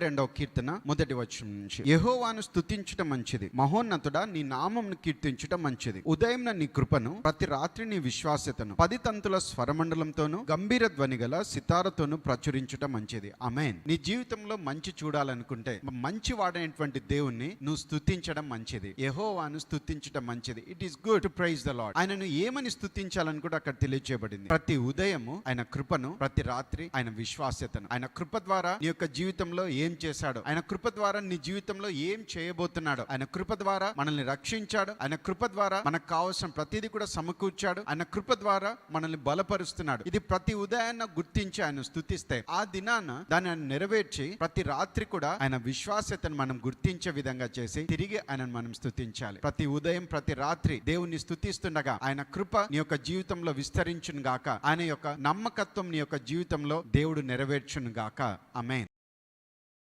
52వ కీర్తన మొదటి వచనం నుంచి, యెహోవాను స్తుతించటం మంచిది, మహోన్నతుడా నీ నామమును కీర్తించటం మంచిది. ఉదయం నీ కృపను, ప్రతి రాత్రి నీ విశ్వాస్యతను 10 తంతుల స్వరమండలంతోను గంభీర ధ్వని గల సితారతోను ప్రచురించటం మంచిది. ఆమేన్. నీ జీవితంలో మంచి చూడాలనుకుంటే మంచి వాడైనటువంటి దేవుణ్ణి నువ్వు స్తుతించడం మంచిది. యెహోవాను స్తుతించడం మంచిది. It is good to praise the lord. ఆయనను ఏమని స్తుతించాలని కూడా అక్కడ తెలియజేయబడింది. ప్రతి ఉదయము ఆయన కృపను, ప్రతి రాత్రి ఆయన విశ్వాస్యతను, ఆయన కృప ద్వారా నీ యొక్క జీవితంలో ఏం చేశాడు, ఆయన కృప ద్వారా నీ జీవితంలో ఏం చేయబోతున్నాడు, ఆయన కృప ద్వారా మనల్ని రక్షించాడు, ఆయన కృప ద్వారా మనకు కావాల్సిన ప్రతిదీ కూడా సమకూర్చాడు, ఆయన కృప ద్వారా మనల్ని బలపరుస్తున్నాడు. ఇది ప్రతి ఉదయాన్న గుర్తించి ఆయన స్తుతిస్తే ఆ దినాన దాన్ని ఆయన నెరవేర్చి ప్రతి రాత్రి కూడా ఆయన విశ్వాస్యతను మనం గుర్తించే విధంగా చేసి తిరిగి ఆయనను మనం స్తుతించాలి. ప్రతి ఉదయం ప్రతి రాత్రి దేవుణ్ణి స్తుతిస్తుండగా ఆయన కృప నీ యొక్క జీవితంలో విస్తరించును గాక, ఆయన యొక్క నమ్మకత్వం నీ యొక్క జీవితంలో దేవుడు నెరవేర్చును గాక. ఆమేన్.